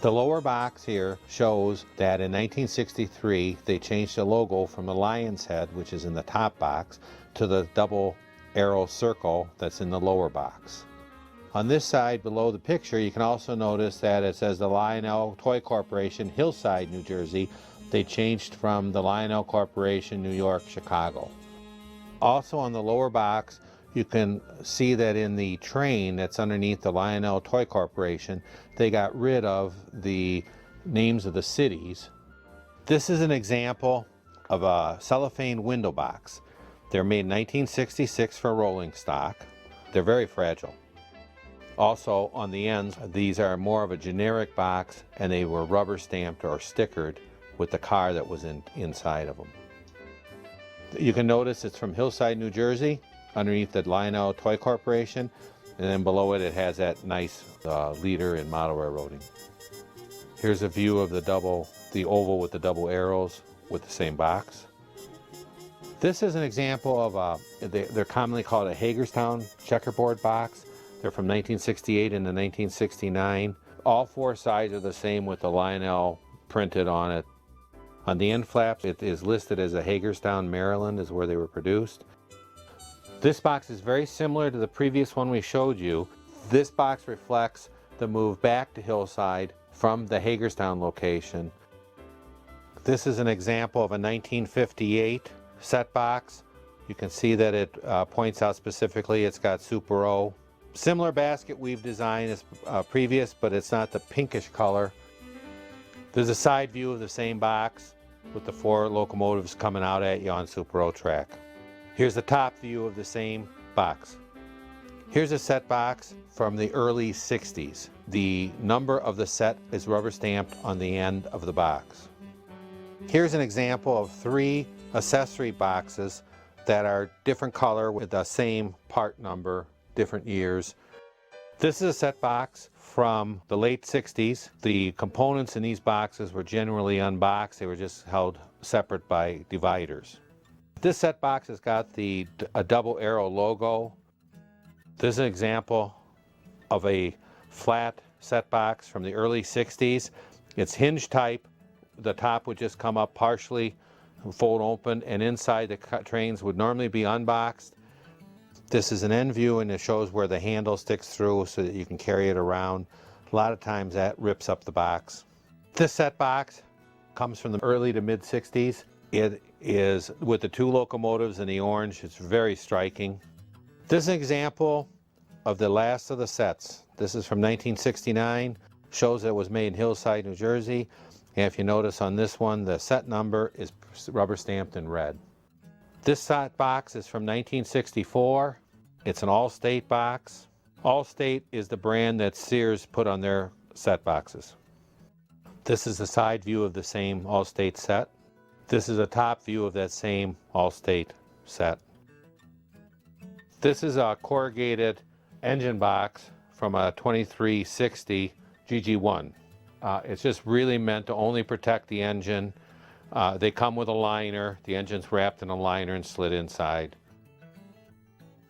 The lower box here shows that in 1963 they changed the logo from the lion's head, which is in the top box, to the double arrow circle that's in the lower box. On this side below the picture you can also notice that it says the Lionel Toy Corporation, Hillside, New Jersey. They changed from the Lionel Corporation, New York, Chicago. Also on the lower box you can see that in the train that's underneath the Lionel Toy Corporation, they got rid of the names of the cities. This is an example of a cellophane window box. They're made in 1966 for rolling stock. They're very fragile. Also on the ends, these are more of a generic box, and they were rubber stamped or stickered with the car that was inside of them. You can notice it's from Hillside, New Jersey, underneath the Lionel Toy Corporation, and then below it, it has that nice leader in model railroading. Here's a view of the oval with the double arrows with the same box. This is an example of they're commonly called a Hagerstown checkerboard box. They're from 1968 into 1969. All four sides are the same with the Lionel printed on it. On the end flaps, it is listed as a Hagerstown, Maryland, is where they were produced. This box is very similar to the previous one we showed you. This box reflects the move back to Hillside from the Hagerstown location. This is an example of a 1958 set box. You can see that it points out specifically it's got Super O. Similar basket weave design as previous, but it's not the pinkish color. There's a side view of the same box with the four locomotives coming out at you on Super O track. Here's the top view of the same box. Here's a set box from the early 60s. The number of the set is rubber stamped on the end of the box. Here's an example of 3 accessory boxes that are different color with the same part number, different years. This is a set box from the late 60s. The components in these boxes were generally unboxed. They were just held separate by dividers. This set box has got a double arrow logo. This is an example of a flat set box from the early 60s. It's hinge type. The top would just come up partially, fold open, and inside the trains would normally be unboxed. This is an end view, and it shows where the handle sticks through so that you can carry it around. A lot of times that rips up the box. This set box comes from the early to mid 60s. It is with the 2 locomotives in the orange. It's very striking. This is an example of the last of the sets. This is from 1969. Shows that it was made in Hillside, New Jersey. And if you notice on this one, the set number is rubber stamped in red. This set box is from 1964. It's an Allstate box. Allstate is the brand that Sears put on their set boxes. This is the side view of the same Allstate set. This is a top view of that same Allstate set. This is a corrugated engine box from a 2360 GG1. It's just really meant to only protect the engine. They come with a liner. The engine's wrapped in a liner and slid inside.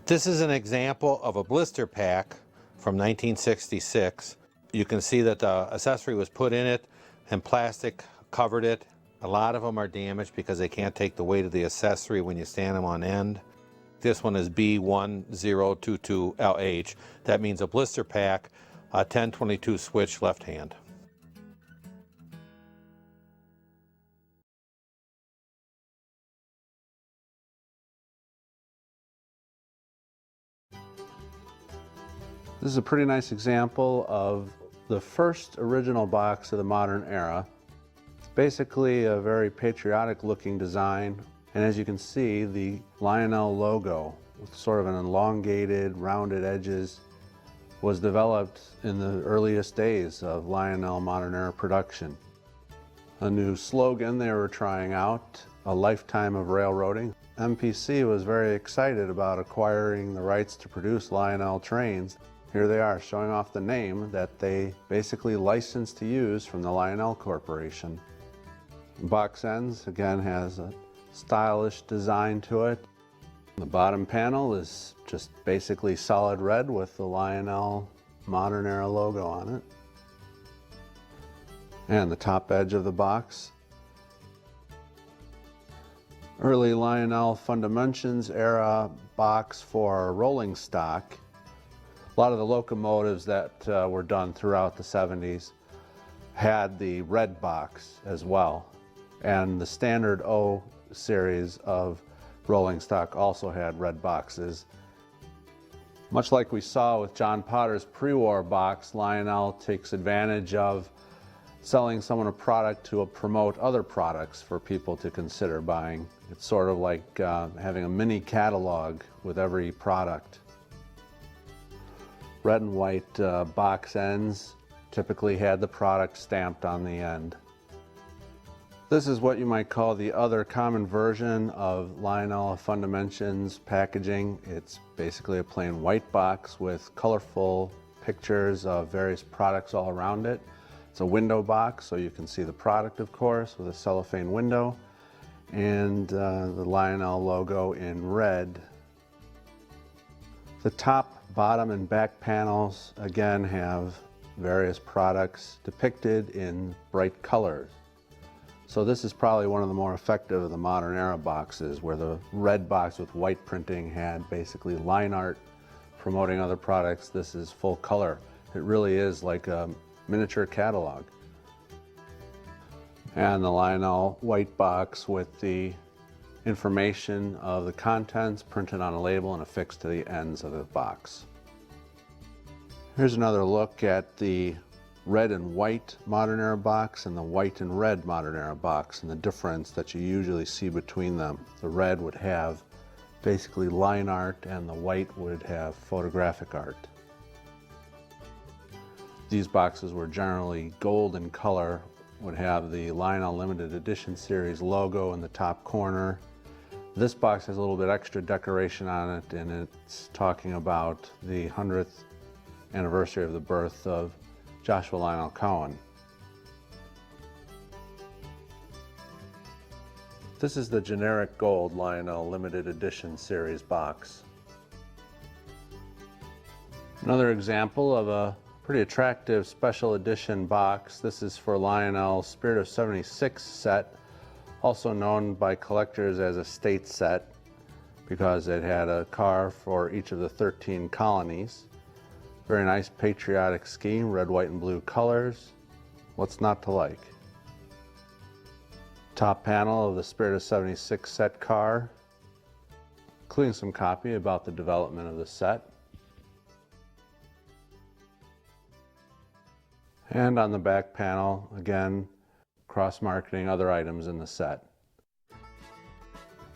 This is an example of a blister pack from 1966. You can see that the accessory was put in it and plastic covered it. A lot of them are damaged because they can't take the weight of the accessory when you stand them on end. This one is B1022LH. That means a blister pack, a 1022 switch left hand. This is a pretty nice example of the first original box of the modern era. It's basically a very patriotic looking design, and as you can see, the Lionel logo with sort of an elongated, rounded edges was developed in the earliest days of Lionel modern era production. A new slogan they were trying out, a lifetime of railroading. MPC was very excited about acquiring the rights to produce Lionel trains. Here they are showing off the name that they basically licensed to use from the Lionel Corporation. Box ends again has a stylish design to it. The bottom panel is just basically solid red with the Lionel modern era logo on it. and the top edge of the box. Early Lionel Fundamentions era box for rolling stock. A lot of the locomotives that were done throughout the 70s had the red box as well. And the standard O series of rolling stock also had red boxes. Much like we saw with John Potter's pre-war box, Lionel takes advantage of selling someone a product to promote other products for people to consider buying. It's sort of like having a mini catalog with every product. Red and white box ends typically had the product stamped on the end. This is what you might call the other common version of Lionel Fundamentions packaging. It's basically a plain white box with colorful pictures of various products all around it. It's a window box, so you can see the product, of course, with a cellophane window, and the Lionel logo in red. The top, bottom, and back panels again have various products depicted in bright colors. So this is probably one of the more effective of the modern era boxes, where the red box with white printing had basically line art promoting other products. This is full color. It really is like a miniature catalog. And the Lionel white box with the information of the contents printed on a label and affixed to the ends of the box. Here's another look at the red and white modern era box and the white and red modern era box, and the difference that you usually see between them. The red would have basically line art and the white would have photographic art. These boxes were generally gold in color, would have the Lionel Limited Edition Series logo in the top corner. This box has a little bit extra decoration on it, and it's talking about the 100th anniversary of the birth of Joshua Lionel Cohen. This is the generic gold Lionel Limited Edition Series box. Another example of a pretty attractive special edition box. This is for Lionel's Spirit of 76 set, also known by collectors as a state set, because it had a car for each of the 13 colonies. Very nice patriotic scheme, red, white, and blue colors. What's not to like? Top panel of the Spirit of 76 set car, including some copy about the development of the set. And on the back panel, again, cross-marketing other items in the set.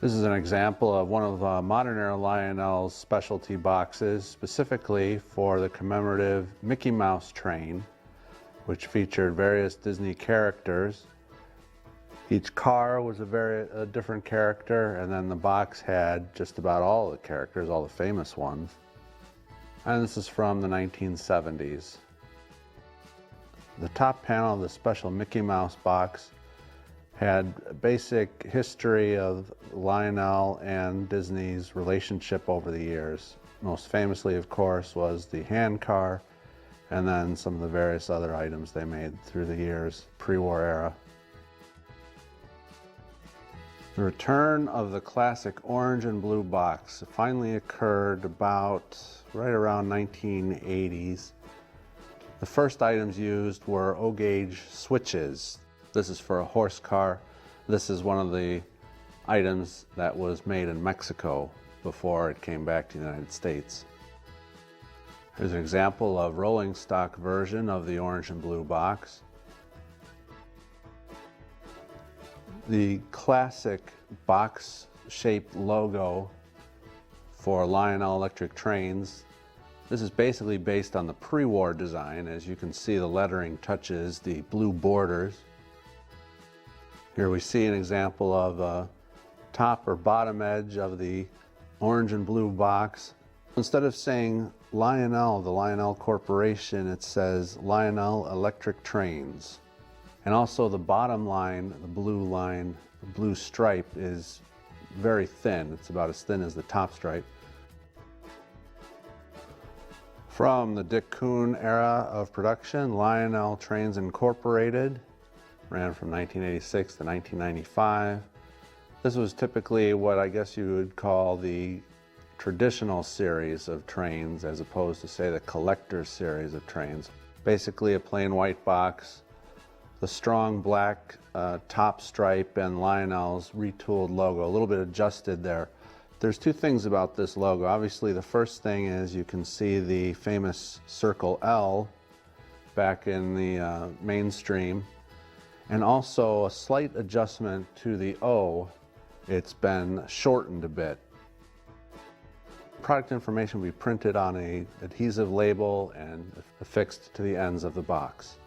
This is an example of one of modern era Lionel's specialty boxes, specifically for the commemorative Mickey Mouse train, which featured various Disney characters. Each car was a different character, and then the box had just about all the characters, all the famous ones. And this is from the 1970s. The top panel of the special Mickey Mouse box had a basic history of Lionel and Disney's relationship over the years. Most famously, of course, was the hand car, and then some of the various other items they made through the years, pre-war era. The return of the classic orange and blue box finally occurred about right around 1980s. The first items used were O-gauge switches. This is for a horse car. This is one of the items that was made in Mexico before it came back to the United States. Here's an example of rolling stock version of the orange and blue box. The classic box-shaped logo for Lionel Electric Trains. This is basically based on the pre-war design. As you can see, the lettering touches the blue borders. Here we see an example of a top or bottom edge of the orange and blue box. Instead of saying Lionel, the Lionel Corporation, it says Lionel Electric Trains. And also the bottom line, the blue stripe is very thin. It's about as thin as the top stripe. From the Dick Kuhn era of production, Lionel Trains Incorporated. ran from 1986 to 1995. This was typically what I guess you would call the traditional series of trains, as opposed to, say, the collector series of trains. Basically a plain white box, the strong black top stripe, and Lionel's retooled logo, a little bit adjusted there. There's two things about this logo. Obviously, the first thing is you can see the famous circle L back in the mainstream, and also a slight adjustment to the O. It's been shortened a bit. Product information will be printed on an adhesive label and affixed to the ends of the box.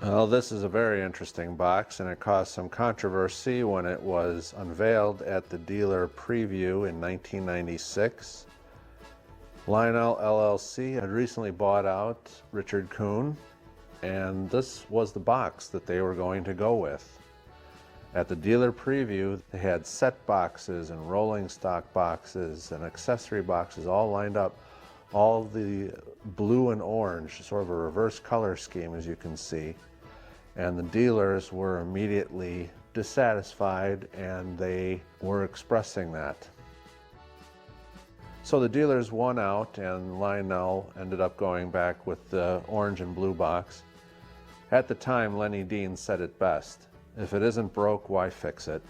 Well, this is a very interesting box, and it caused some controversy when it was unveiled at the dealer preview in 1996. Lionel LLC had recently bought out Richard Kuhn, and this was the box that they were going to go with. At the dealer preview, they had set boxes and rolling stock boxes and accessory boxes all lined up, all the blue and orange, sort of a reverse color scheme, as you can see. And the dealers were immediately dissatisfied, and they were expressing that. So the dealers won out, and Lionel ended up going back with the orange and blue box. At the time, Lenny Dean said it best: "If it isn't broke, why fix it?"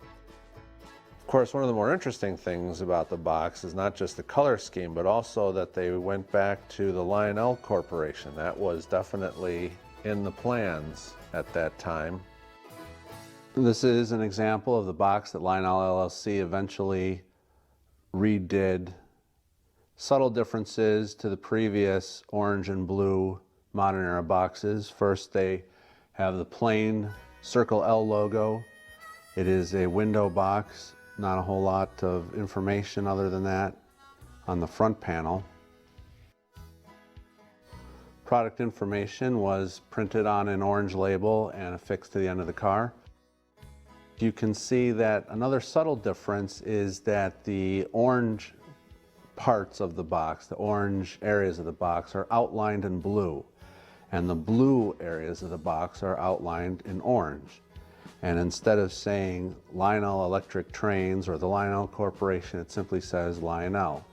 Of course, one of the more interesting things about the box is not just the color scheme, but also that they went back to the Lionel Corporation. That was definitely in the plans at that time. This is an example of the box that Lionel LLC eventually redid. Subtle differences to the previous orange and blue modern era boxes. First, they have the plain circle L logo. It is a window box, not a whole lot of information other than that on the front panel. Product information was printed on an orange label and affixed to the end of the car. You can see that another subtle difference is that the orange parts of the box, the orange areas of the box, are outlined in blue, and the blue areas of the box are outlined in orange. And instead of saying Lionel Electric Trains or the Lionel Corporation, it simply says Lionel.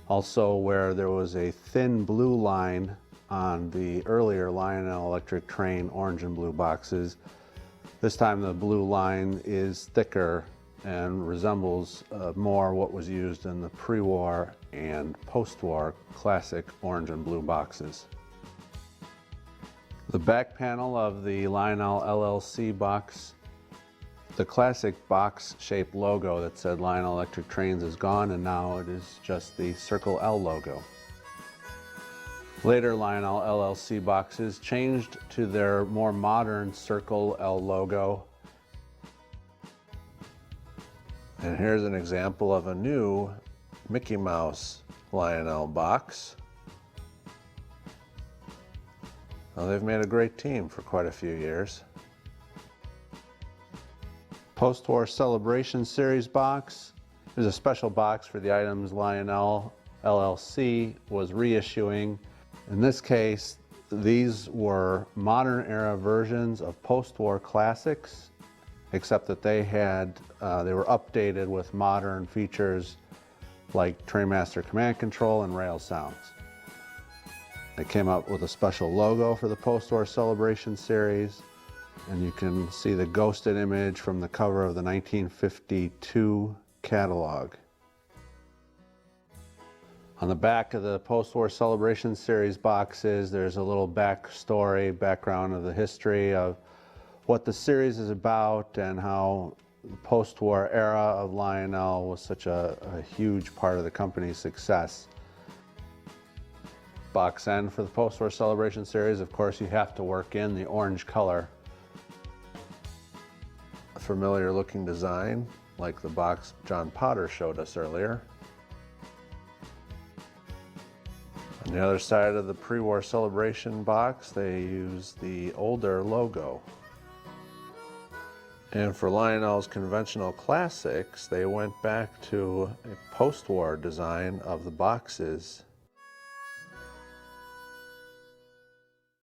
Also, where there was a thin blue line on the earlier Lionel Electric Train orange and blue boxes, this time the blue line is thicker and resembles more what was used in the pre-war and post-war classic orange and blue boxes. The back panel of the Lionel LLC box, the classic box-shaped logo that said Lionel Electric Trains is gone, and now it is just the circle L logo. Later Lionel LLC boxes changed to their more modern circle L logo. And here's an example of a new Mickey Mouse Lionel box. Well, they've made a great team for quite a few years. Post-war Celebration Series box. There's a special box for the items Lionel LLC was reissuing. In this case, these were modern era versions of post-war classics, except that they were updated with modern features like Trainmaster Command Control and rail sounds. They came out with a special logo for the post-war Celebration Series, and you can see the ghosted image from the cover of the 1952 catalog. On the back of the post-war Celebration Series boxes, there's a little background of the history of what the series is about and how the post-war era of Lionel was such a huge part of the company's success. Box end for the post-war Celebration Series, of course, you have to work in the orange color. A familiar looking design, like the box John Potter showed us earlier. On the other side of the pre-war Celebration box, they use the older logo. And for Lionel's conventional classics, they went back to a post-war design of the boxes